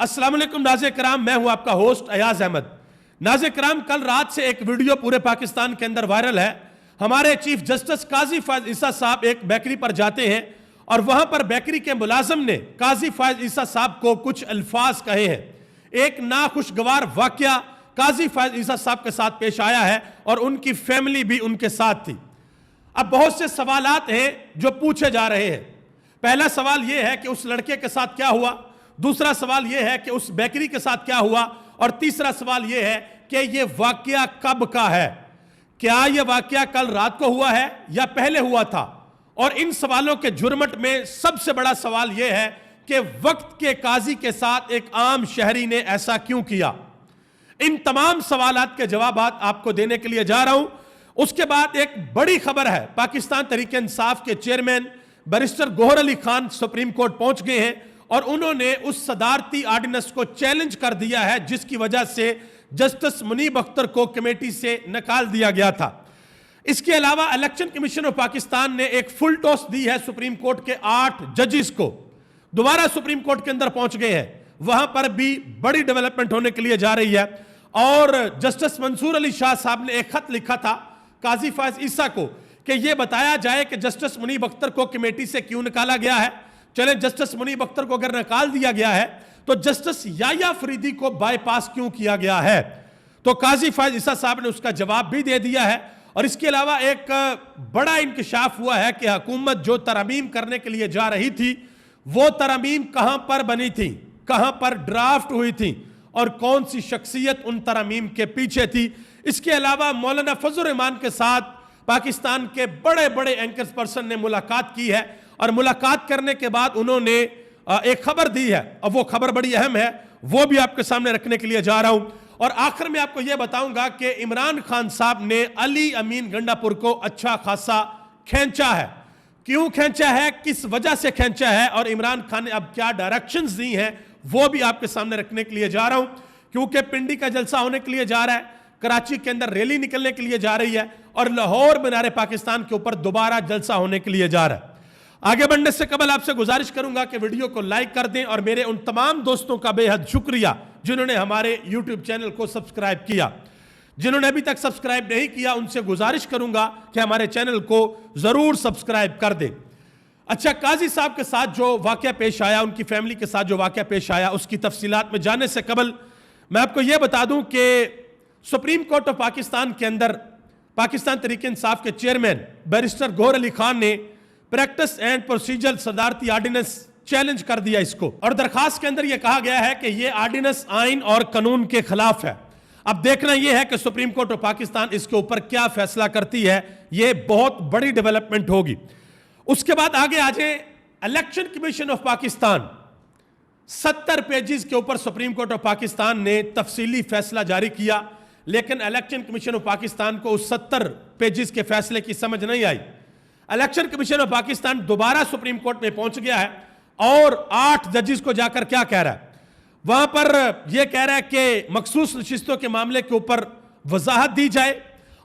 السلام علیکم ناظرین کرام، میں ہوں آپ کا ہوسٹ ایاز احمد۔ ناظرین کرام، کل رات سے ایک ویڈیو پورے پاکستان کے اندر وائرل ہے۔ ہمارے چیف جسٹس قاضی فائز عیسیٰ صاحب ایک بیکری پر جاتے ہیں اور وہاں پر بیکری کے ملازم نے قاضی فائز عیسیٰ صاحب کو کچھ الفاظ کہے ہیں۔ ایک ناخوشگوار واقعہ قاضی فائز عیسیٰ صاحب کے ساتھ پیش آیا ہے اور ان کی فیملی بھی ان کے ساتھ تھی۔ اب بہت سے سوالات ہیں جو پوچھے جا رہے ہیں۔ پہلا سوال یہ ہے کہ اس لڑکے کے ساتھ کیا ہوا، دوسرا سوال یہ ہے کہ اس بیکری کے ساتھ کیا ہوا، اور تیسرا سوال یہ ہے کہ یہ واقعہ کب کا ہے، کیا یہ واقعہ کل رات کو ہوا ہے یا پہلے ہوا تھا۔ اور ان سوالوں کے جرمٹ میں سب سے بڑا سوال یہ ہے کہ وقت کے قاضی کے ساتھ ایک عام شہری نے ایسا کیوں کیا۔ ان تمام سوالات کے جوابات آپ کو دینے کے لیے جا رہا ہوں۔ اس کے بعد ایک بڑی خبر ہے، پاکستان تحریک انصاف کے چیئرمین بیرسٹر گوہر علی خان سپریم کورٹ پہنچ گئے ہیں اور انہوں نے اس صدارتی آرڈیننس کو چیلنج کر دیا ہے جس کی وجہ سے جسٹس منیب اختر کو کمیٹی سے نکال دیا گیا تھا۔ اس کے علاوہ الیکشن کمیشن آف پاکستان نے ایک فل ٹاس دی ہے سپریم کورٹ کے 8 ججز کو، دوبارہ سپریم کورٹ کے اندر پہنچ گئے ہیں، وہاں پر بھی بڑی ڈیولپمنٹ ہونے کے لیے جا رہی ہے۔ اور جسٹس منصور علی شاہ صاحب نے ایک خط لکھا تھا قاضی فائز عیسیٰ کو کہ یہ بتایا جائے کہ جسٹس منیب اختر کو کمیٹی سے کیوں نکالا گیا ہے۔ چلیں، جسٹس منیب اختر کو اگر نکال دیا گیا ہے تو جسٹس یحییٰ فریدی کو بائی پاس کیوں کیا گیا ہے؟ تو قاضی فائز عیسیٰ صاحب نے اس کا جواب بھی دے دیا ہے۔ اور اس کے علاوہ ایک بڑا انکشاف ہوا ہے کہ حکومت جو ترامیم کرنے کے لیے جا رہی تھی وہ ترامیم کہاں پر بنی تھی، کہاں پر ڈرافٹ ہوئی تھی اور کون سی شخصیت ان ترامیم کے پیچھے تھی۔ اس کے علاوہ مولانا فضل الرحمان کے ساتھ پاکستان کے بڑے بڑے اینکرز پرسن نے ملاقات کی ہے اور ملاقات کرنے کے بعد انہوں نے ایک خبر دی ہے اور وہ خبر بڑی اہم ہے، وہ بھی آپ کے سامنے رکھنے کے لیے جا رہا ہوں۔ اور آخر میں آپ کو یہ بتاؤں گا کہ عمران خان صاحب نے علی امین گنڈا پور کو اچھا خاصا کھینچا ہے۔ کیوں کھینچا ہے، کس وجہ سے کھینچا ہے اور عمران خان نے اب کیا ڈائریکشنز دی ہیں وہ بھی آپ کے سامنے رکھنے کے لیے جا رہا ہوں۔ کیونکہ پنڈی کا جلسہ ہونے کے لیے جا رہا ہے، کراچی کے اندر ریلی نکلنے کے لیے جا رہی ہے اور لاہور مینار پاکستان کے اوپر دوبارہ جلسہ ہونے کے لیے جا رہا ہے۔ آگے بڑھنے سے قبل آپ سے گزارش کروں گا کہ ویڈیو کو لائک کر دیں اور میرے ان تمام دوستوں کا بے حد شکریہ جنہوں نے ہمارے یوٹیوب چینل کو سبسکرائب کیا۔ جنہوں نے ابھی تک سبسکرائب نہیں کیا ان سے گزارش کروں گا کہ ہمارے چینل کو ضرور سبسکرائب کر دیں۔ اچھا، قاضی صاحب کے ساتھ جو واقعہ پیش آیا، ان کی فیملی کے ساتھ جو واقعہ پیش آیا، اس کی تفصیلات میں جانے سے قبل میں آپ کو یہ بتا دوں کہ سپریم کورٹ آف پاکستان کے اندر پاکستان تحریک انصاف کے چیئرمین بیرسٹر گوہر علی خان نے پریکٹس اینڈ پروسیجر صدارتی آرڈیننس چیلنج کر دیا اس کو، اور درخواست کے اندر یہ کہا گیا ہے کہ یہ آرڈیننس آئین اور قانون کے خلاف ہے۔ اب دیکھنا یہ ہے کہ سپریم کورٹ آف پاکستان اس کے اوپر کیا فیصلہ کرتی ہے، یہ بہت بڑی ڈیولپمنٹ ہوگی۔ اس کے بعد آگے آ جائیں، election commission of Pakistan 70 pages کے اوپر سپریم کورٹ آف پاکستان نے تفصیلی فیصلہ جاری کیا، لیکن الیکشن کمیشن آف پاکستان کو اس 70 پیجز کے فیصلے کی سمجھ نہیں آئی۔ الیکشن کمیشن آف پاکستان دوبارہ سپریم کورٹ میں پہنچ گیا ہے اور 8 ججز کو جا کر کیا کہہ رہا ہے، وہاں پر یہ کہہ رہا ہے کہ مخصوص نشستوں کے معاملے کے اوپر وضاحت دی جائے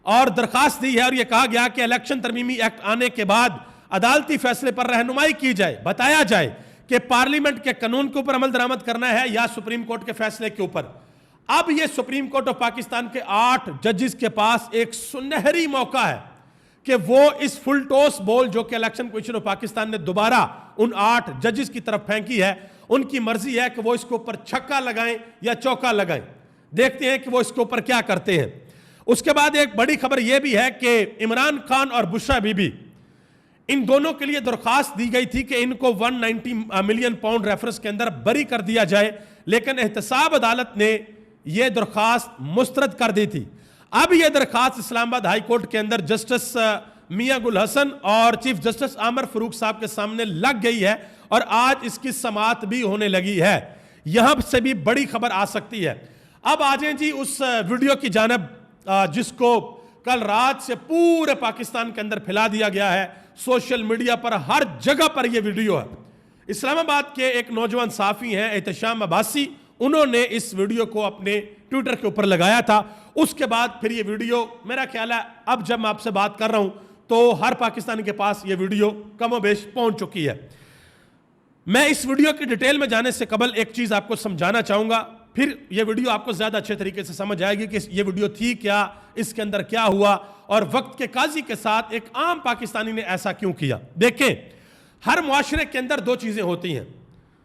اور درخواست دی ہے، اور یہ کہا گیا کہ الیکشن ترمیمی ایکٹ آنے کے بعد عدالتی فیصلے پر رہنمائی کی جائے، بتایا جائے کہ پارلیمنٹ کے قانون کے اوپر عمل درآمد کرنا ہے یا سپریم کورٹ کے فیصلے کے اوپر۔ اب یہ سپریم کورٹ آف پاکستان کے 8 ججز کے پاس ایک سنہری موقع ہے کہ وہ اس فل ٹاس بال جو کہ الیکشن کمیشن آف پاکستان نے دوبارہ ان 8 ججز کی طرف پھینکی ہے، ان کی مرضی ہے کہ وہ اس کے اوپر چھکا لگائیں یا چوکا لگائیں، دیکھتے ہیں کہ وہ اس کے اوپر کیا کرتے ہیں۔ اس کے بعد ایک بڑی خبر یہ بھی ہے کہ عمران خان اور بشرا بی بی، ان دونوں کے لیے درخواست دی گئی تھی کہ ان کو 190 ملین پاؤنڈ ریفرنس کے اندر بری کر دیا جائے، لیکن احتساب عدالت نے یہ درخواست مسترد کر دی تھی۔ اب یہ درخواست اسلام آباد ہائی کورٹ کے اندر جسٹس میاں گل حسن اور چیف جسٹس عامر فاروق صاحب کے سامنے لگ گئی ہے اور آج اس کی سماعت بھی ہونے لگی ہے۔ یہاں سے بھی بڑی خبر آ سکتی ہے۔ اب آ جائیں جی اس ویڈیو کی جانب جس کو کل رات سے پورے پاکستان کے اندر پھیلا دیا گیا ہے، سوشل میڈیا پر ہر جگہ پر یہ ویڈیو ہے۔ اسلام آباد کے ایک نوجوان صحافی ہیں احتشام عباسی، انہوں نے اس ویڈیو کو اپنے ٹویٹر کے اوپر لگایا تھا۔ اس کے بعد پھر یہ ویڈیو، میرا خیال ہے اب جب میں آپ سے بات کر رہا ہوں تو ہر پاکستانی کے پاس یہ ویڈیو کم و بیش پہنچ چکی ہے۔ میں اس ویڈیو کی ڈیٹیل میں جانے سے قبل ایک چیز آپ کو سمجھانا چاہوں گا، پھر یہ ویڈیو آپ کو زیادہ اچھے طریقے سے سمجھ آئے گی کہ یہ ویڈیو تھی کیا، اس کے اندر کیا ہوا، اور وقت کے قاضی کے ساتھ ایک عام پاکستانی نے ایسا کیوں کیا۔ دیکھیں، ہر معاشرے کے اندر دو چیزیں ہوتی ہیں،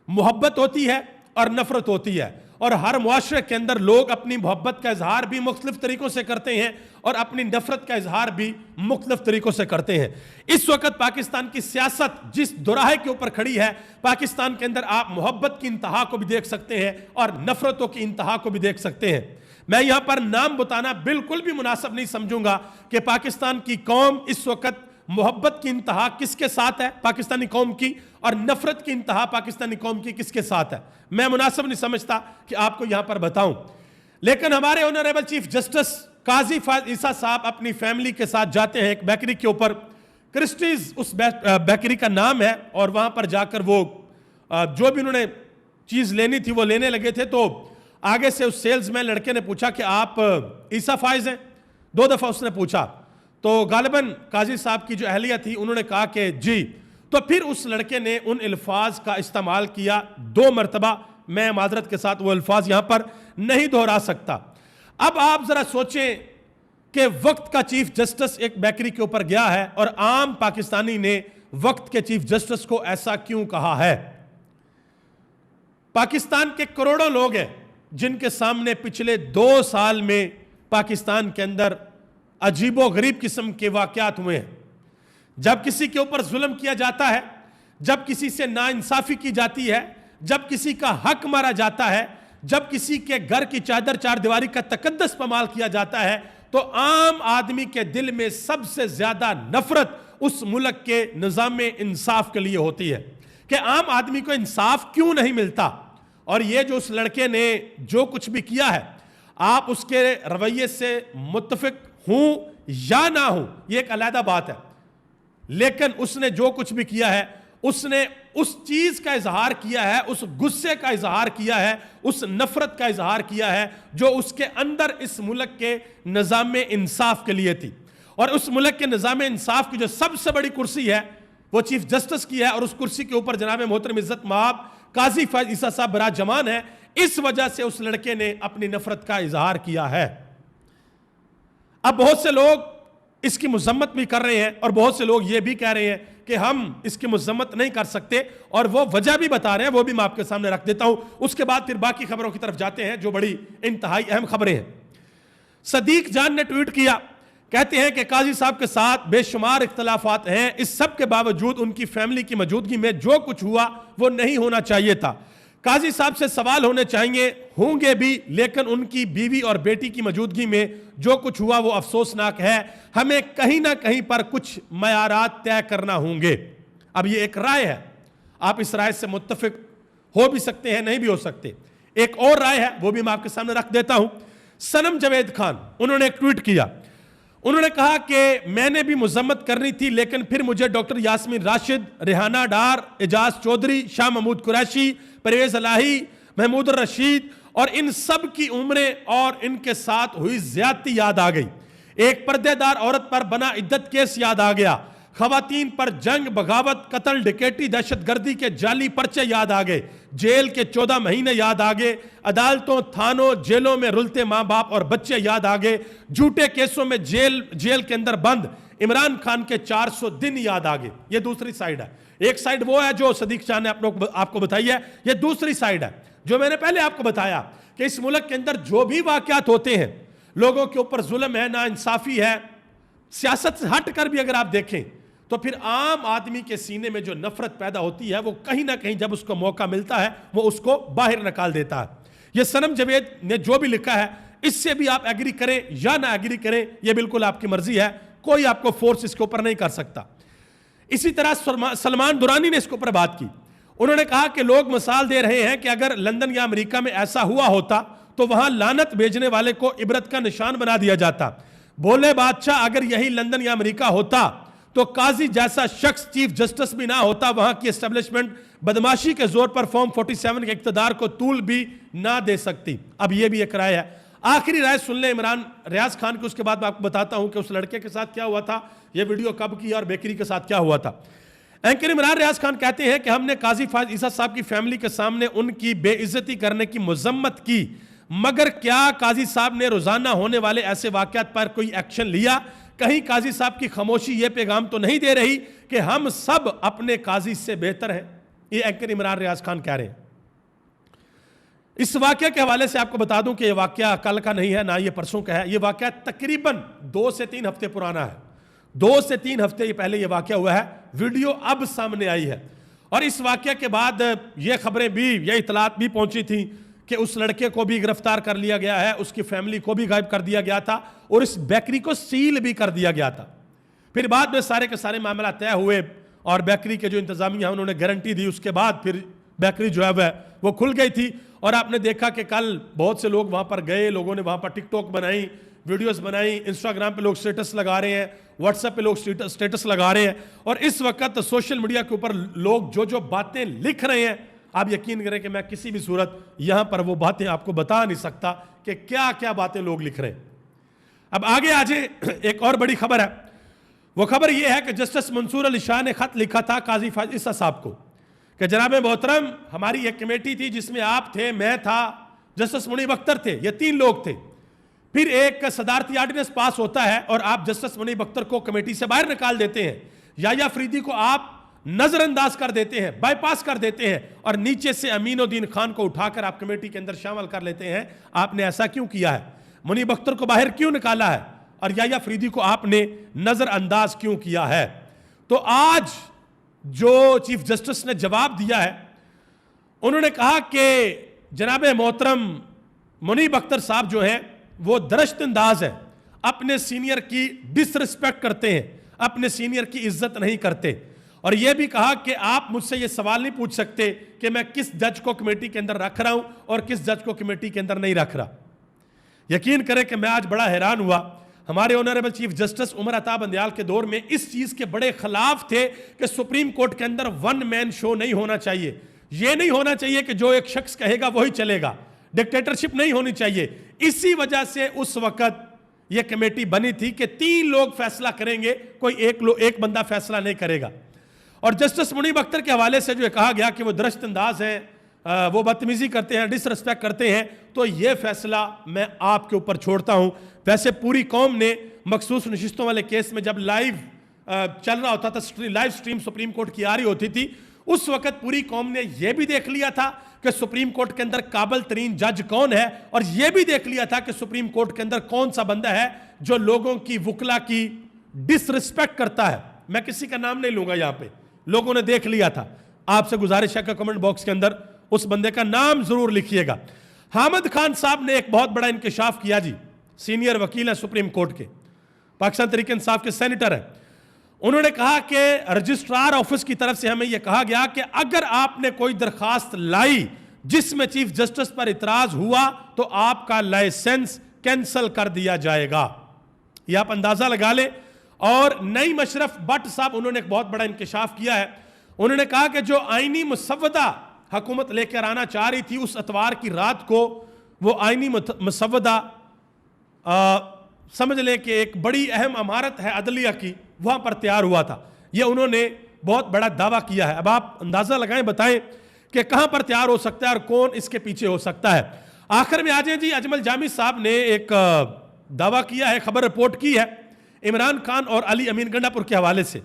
محبت ہوتی ہے اور نفرت ہوتی ہے، اور ہر معاشرے کے اندر لوگ اپنی محبت کا اظہار بھی مختلف طریقوں سے کرتے ہیں اور اپنی نفرت کا اظہار بھی مختلف طریقوں سے کرتے ہیں۔ اس وقت پاکستان کی سیاست جس دوراہے کے اوپر کھڑی ہے، پاکستان کے اندر آپ محبت کی انتہا کو بھی دیکھ سکتے ہیں اور نفرتوں کی انتہا کو بھی دیکھ سکتے ہیں۔ میں یہاں پر نام بتانا بالکل بھی مناسب نہیں سمجھوں گا کہ پاکستان کی قوم اس وقت محبت کی انتہا کس کے ساتھ ہے پاکستانی قوم کی، اور نفرت کی انتہا پاکستانی قوم کی کس کے ساتھ ہے۔ میں مناسب نہیں سمجھتا کہ آپ کو یہاں پر بتاؤں، لیکن ہمارے آنریبل چیف جسٹس قاضی فائز عیسیٰ صاحب اپنی فیملی کے ساتھ جاتے ہیں ایک بیکری کے اوپر، کرسٹیز اس بیکری کا نام ہے، اور وہاں پر جا کر وہ جو بھی انہوں نے چیز لینی تھی وہ لینے لگے تھے، تو آگے سے اس سیلز مین لڑکے نے پوچھا کہ آپ عیسیٰ فائز ہیں؟ 2 دفعہ اس نے پوچھا، تو غالباً قاضی صاحب کی جو اہلیہ تھی انہوں نے کہا کہ جی، تو پھر اس لڑکے نے ان الفاظ کا استعمال کیا 2 مرتبہ، میں معذرت کے ساتھ وہ الفاظ یہاں پر نہیں دہرا سکتا۔ اب آپ ذرا سوچیں کہ وقت کا چیف جسٹس ایک بیکری کے اوپر گیا ہے اور عام پاکستانی نے وقت کے چیف جسٹس کو ایسا کیوں کہا ہے؟ پاکستان کے کروڑوں لوگ ہیں جن کے سامنے پچھلے 2 سال میں پاکستان کے اندر عجیب و غریب قسم کے واقعات ہوئے ہیں۔ جب کسی کے اوپر ظلم کیا جاتا ہے، جب کسی سے ناانصافی کی جاتی ہے، جب کسی کا حق مارا جاتا ہے، جب کسی کے گھر کی چادر 4 دیواری کا تقدس پامال کیا جاتا ہے، تو عام آدمی کے دل میں سب سے زیادہ نفرت اس ملک کے نظام انصاف کے لیے ہوتی ہے کہ عام آدمی کو انصاف کیوں نہیں ملتا۔ اور یہ جو اس لڑکے نے جو کچھ بھی کیا ہے، آپ اس کے رویے سے متفق ہوں یا نہ ہوں یہ ایک علیحدہ بات ہے، لیکن اس نے جو کچھ بھی کیا ہے، اس نے اس چیز کا اظہار کیا ہے، اس غصے کا اظہار کیا ہے، اس نفرت کا اظہار کیا ہے جو اس کے اندر اس ملک کے نظام انصاف کے لیے تھی۔ اور اس ملک کے نظام انصاف کی جو سب سے بڑی کرسی ہے وہ چیف جسٹس کی ہے، اور اس کرسی کے اوپر جناب محترم عزت مآب قاضی فائز عیسیٰ صاحب برات جمان ہے۔ اس وجہ سے اس لڑکے نے اپنی نفرت کا اظہار کیا ہے۔ اب بہت سے لوگ اس کی مذمت بھی کر رہے ہیں اور بہت سے لوگ یہ بھی کہہ رہے ہیں کہ ہم اس کی مذمت نہیں کر سکتے، اور وہ وجہ بھی بتا رہے ہیں، وہ بھی میں آپ کے سامنے رکھ دیتا ہوں۔ اس کے بعد پھر باقی خبروں کی طرف جاتے ہیں جو بڑی انتہائی اہم خبریں ہیں۔ صدیق جان نے ٹویٹ کیا، کہتے ہیں کہ قاضی صاحب کے ساتھ بے شمار اختلافات ہیں، اس سب کے باوجود ان کی فیملی کی موجودگی میں جو کچھ ہوا وہ نہیں ہونا چاہیے تھا۔ قاضی صاحب سے سوال ہونے چاہیے، ہوں گے بھی، لیکن ان کی بیوی اور بیٹی کی موجودگی میں جو کچھ ہوا وہ افسوسناک ہے۔ ہمیں کہیں نہ کہیں پر کچھ معیارات طے کرنا ہوں گے۔ اب یہ ایک رائے ہے، آپ اس رائے سے متفق ہو بھی سکتے ہیں، نہیں بھی ہو سکتے۔ ایک اور رائے ہے، وہ بھی میں آپ کے سامنے رکھ دیتا ہوں۔ صنم جاوید خان، انہوں نے ایک ٹویٹ کیا، انہوں نے کہا کہ میں نے بھی مذمت کرنی تھی، لیکن پھر مجھے ڈاکٹر یاسمین راشد، ریحانہ ڈار، اعجاز چودھری، شاہ محمود قریشی، پرویز الہی، محمود الرشید اور ان سب کی عمریں اور ان کے ساتھ ہوئی زیادتی یاد آ گئی۔ ایک پردے دار عورت پر بنا عدت کیس یاد آ گیا۔ خواتین پر جنگ، بغاوت، قتل، ڈکیٹی، دہشت گردی کے جعلی پرچے یاد آ گئے۔ جیل کے 14 مہینے یاد آ گئے۔ عدالتوں، تھانوں، جیلوں میں رلتے ماں باپ اور بچے یاد آ گئے۔ جھوٹے کیسوں میں جیل کے اندر بند عمران خان کے 400 دن یاد آ گئے۔ یہ دوسری سائیڈ ہے۔ ایک سائیڈ وہ ہے جو صدیق شاہ نے آپ کو بتائی ہے، یہ دوسری سائیڈ ہے جو میں نے پہلے آپ کو بتایا کہ اس ملک کے اندر جو بھی واقعات ہوتے ہیں، لوگوں کے اوپر ظلم ہے، ناانصافی ہے، سیاست سے ہٹ کر بھی اگر آپ دیکھیں تو پھر عام آدمی کے سینے میں جو نفرت پیدا ہوتی ہے وہ کہیں نہ کہیں جب اس کو موقع ملتا ہے وہ اس کو باہر نکال دیتا ہے۔ یہ صنم جاوید نے جو بھی لکھا ہے اس سے بھی آپ ایگری کریں یا نہ ایگری کریں، یہ بالکل آپ کی مرضی ہے، کوئی آپ کو فورس اس کے اوپر نہیں کر سکتا۔ اسی طرح سلمان درانی نے اس کے اوپر بات کی، انہوں نے کہا کہ لوگ مثال دے رہے ہیں کہ اگر لندن یا امریکہ میں ایسا ہوا ہوتا تو وہاں لعنت بھیجنے والے کو عبرت کا نشان بنا دیا جاتا۔ بولے بادشاہ، اگر یہی لندن یا امریکہ ہوتا تو قاضی جیسا شخص چیف جسٹس بھی نہ ہوتا، وہاں کی اسٹیبلشمنٹ بدماشی کے زور پر فارم 47 کے اقتدار کو طول بھی نہ دے سکتی۔ اب یہ بھی ایک رائے ہے۔ آخری رائے سن لیں عمران ریاض خان کی، اس کے بعد میں آپ کو بتاتا ہوں کہ اس لڑکے کے ساتھ کیا ہوا تھا، یہ ویڈیو کب کی اور بیکری کے ساتھ کیا ہوا تھا۔ اینکر عمران ریاض خان کہتے ہیں کہ ہم نے قاضی فائز عیسیٰ صاحب کی فیملی کے سامنے ان کی بے عزتی کرنے کی مذمت کی، مگر کیا قاضی صاحب نے روزانہ ہونے والے ایسے واقعات پر کوئی ایکشن لیا؟ کہیں قاضی صاحب کی خاموشی یہ پیغام تو نہیں دے رہی کہ ہم سب اپنے قاضی سے بہتر ہیں؟ یہ اینکر عمران ریاض خان کہہ رہے ہیں۔ اس واقعہ کے حوالے سے آپ کو بتا دوں کہ یہ واقعہ کل کا نہیں ہے، نہ یہ پرسوں کا ہے، یہ واقعہ تقریباً 2 سے 3 ہفتے پرانا ہے۔ 2 سے 3 ہفتے پہلے یہ واقعہ ہوا ہے، ویڈیو اب سامنے آئی ہے، اور اس واقعہ کے بعد یہ خبریں بھی، یہ اطلاعات بھی پہنچی تھیں کہ اس لڑکے کو بھی گرفتار کر لیا گیا ہے، اس کی فیملی کو بھی غائب کر دیا گیا تھا، اور اس بیکری کو سیل بھی کر دیا گیا تھا۔ پھر بعد میں سارے کے سارے معاملات طے ہوئے، اور بیکری کے جو انتظامیہ ہیں انہوں نے گارنٹی دی، اس کے بعد پھر بیکری جو ہے وہ کھل گئی تھی۔ اور آپ نے دیکھا کہ کل بہت سے لوگ وہاں پر گئے، لوگوں نے وہاں پر ٹک ٹاک بنائی، ویڈیوز بنائی، انسٹاگرام پہ لوگ سٹیٹس لگا رہے ہیں، واٹس ایپ پہ لوگ سٹیٹس لگا رہے ہیں، اور اس وقت سوشل میڈیا کے اوپر لوگ جو باتیں لکھ رہے ہیں، آپ یقین کریں کہ میں کسی بھی صورت یہاں پر وہ باتیں آپ کو بتا نہیں سکتا کہ کیا کیا باتیں لوگ لکھ رہے ہیں۔ اب آگے آجے ایک اور بڑی خبر ہے، وہ خبر یہ ہے کہ جسٹس منصور علی شاہ نے خط لکھا تھا قاضی فائز عیسیٰ صاحب کو کہ جناب محترم، ہماری ایک کمیٹی تھی جس میں آپ تھے، میں تھا، جسٹس منیب اختر تھے، یہ 3 لوگ تھے۔ پھر ایک صدارتی آرڈیننس پاس ہوتا ہے اور آپ جسٹس منیب اختر کو کمیٹی سے باہر نکال دیتے ہیں، یا فریدی کو آپ نظر انداز کر دیتے ہیں، بائی پاس کر دیتے ہیں، اور نیچے سے امین الدین خان کو اٹھا کر آپ کمیٹی کے اندر شامل کر لیتے ہیں۔ آپ نے ایسا کیوں کیا ہے؟ منیب اختر کو باہر کیوں نکالا ہے؟ اور یا فریدی کو آپ نے نظر انداز کیوں کیا ہے؟ تو آج جو چیف جسٹس نے جواب دیا ہے، انہوں نے کہا کہ جناب محترم منیب اختر صاحب جو ہیں وہ درشت انداز ہے، اپنے سینئر کی ڈس رسپیکٹ کرتے ہیں، اپنے سینئر کی عزت نہیں کرتے، اور یہ بھی کہا کہ آپ مجھ سے یہ سوال نہیں پوچھ سکتے کہ میں کس جج کو کمیٹی کے اندر رکھ رہا ہوں اور کس جج کو کمیٹی کے اندر نہیں رکھ رہا۔ یقین کریں کہ میں آج بڑا حیران ہوا، ہمارے honourable chief justice Umar Ata Bandial کے دور میں اس چیز کے بڑے خلاف تھے کہ سپریم کورٹ کے اندر 1 مین شو نہیں ہونا چاہیے، یہ نہیں ہونا چاہیے کہ جو ایک شخص کہے گا وہی چلے گا، ڈکٹیٹرشپ نہیں ہونی چاہیے۔ اسی وجہ سے اس وقت یہ کمیٹی بنی تھی کہ 3 لوگ فیصلہ کریں گے، کوئی ایک بندہ فیصلہ نہیں کرے گا۔ اور جسٹس منیب اختر کے حوالے سے جو کہا گیا کہ وہ درشت انداز ہیں، وہ بدتمیزی کرتے ہیں، ڈس رسپیکٹ کرتے ہیں، تو یہ فیصلہ میں آپ کے اوپر چھوڑتا ہوں۔ ویسے پوری قوم نے مخصوص نشستوں والے کیس میں جب لائیو چل رہا ہوتا تھا، لائیو سٹریم سپریم کورٹ کی آ رہی ہوتی تھی، اس وقت پوری قوم نے یہ بھی دیکھ لیا تھا کہ سپریم کورٹ کے اندر قابل ترین جج کون ہے، اور یہ بھی دیکھ لیا تھا کہ سپریم کورٹ کے اندر کون سا بندہ ہے جو لوگوں کی وکلا کی ڈس رسپیکٹ کرتا ہے۔ میں کسی کا نام نہیں لوں گا، یہاں پہ لوگوں نے دیکھ لیا تھا۔ آپ سے گزارش ہے کہ کمنٹ باکس کے اندر اس بندے کا نام ضرور لکھیے گا۔ حامد خان صاحب نے ایک بہت بڑا انکشاف کیا جی، سینئر وکیل ہیں سپریم کورٹ کے، پاکستان تحریک انصاف کے سینیٹر ہیں۔ انہوں نے کہا کہ رجسٹرار آفس کی طرف سے ہمیں یہ کہا گیا کہ اگر آپ نے کوئی درخواست لائی جس میں چیف جسٹس پر اعتراض ہوا تو آپ کا لائسنس کینسل کر دیا جائے گا۔ یہ آپ اندازہ لگا لیں۔ اور نئی مشرف بٹ صاحب، انہوں نے ایک بہت بڑا انکشاف کیا ہے۔ انہوں نے کہا کہ جو آئینی مسودہ حکومت لے کر آنا چاہ رہی تھی، اس اتوار کی رات کو وہ آئینی مسودہ سمجھ لیں کہ ایک بڑی اہم عمارت ہے عدلیہ کی، وہاں پر تیار ہوا تھا۔ یہ انہوں نے بہت بڑا دعویٰ کیا ہے۔ اب آپ اندازہ لگائیں، بتائیں کہ کہاں پر تیار ہو سکتا ہے اور کون اس کے پیچھے ہو سکتا ہے۔ آخر میں آجائیں جی، اجمل جامی صاحب نے ایک دعویٰ کیا ہے، خبر رپورٹ کی ہے عمران خان اور علی امین گنڈا پور کے حوالے سے۔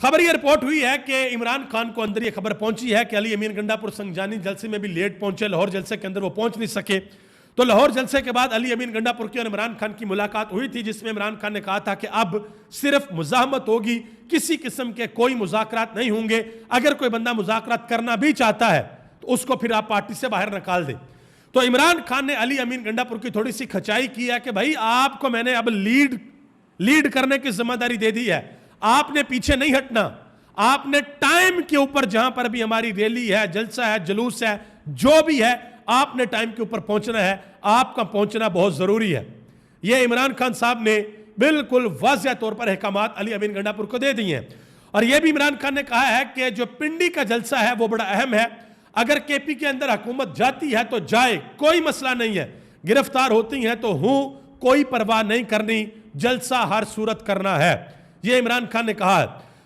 خبر یہ رپورٹ ہوئی ہے کہ عمران خان کو اندر یہ خبر پہنچی ہے کہ علی امین گنڈا پور سنگجانی جلسے میں بھی لیٹ پہنچے، لاہور جلسے کے اندر وہ پہنچ نہیں سکے۔ تو لاہور جلسے کے بعد علی امین گنڈا پور کی اور عمران خان کی ملاقات ہوئی تھی، جس میں عمران خان نے کہا تھا کہ اب صرف مزاحمت ہوگی، کسی قسم کے کوئی مذاکرات نہیں ہوں گے، اگر کوئی بندہ مذاکرات کرنا بھی چاہتا ہے تو اس کو پھر آپ پارٹی سے باہر نکال دیں۔ تو عمران خان نے علی امین گنڈا پور کی تھوڑی سی کھچائی کی ہے کہ بھائی آپ کو میں نے اب لیڈ کرنے کی ذمہ داری دے دی ہے، آپ نے پیچھے نہیں ہٹنا، آپ نے ٹائم کے اوپر جہاں پر بھی ہماری ریلی ہے، جلسہ ہے، جلوس ہے، جو بھی ہے، آپ نے ٹائم کے اوپر پہنچنا ہے، آپ کا پہنچنا بہت ضروری ہے۔ یہ عمران خان صاحب نے بالکل واضح طور پر احکامات علی امین گنڈا پور کو دے دی ہیں۔ اور یہ بھی عمران خان نے کہا ہے کہ جو پنڈی کا جلسہ ہے وہ بڑا اہم ہے، اگر کے پی کے اندر حکومت جاتی ہے تو جائے، کوئی مسئلہ نہیں ہے، گرفتار ہوتی ہیں تو کوئی پرواہ نہیں کرنی، جلسہ ہر صورت کرنا ہے، یہ عمران خان نے کہا ہے۔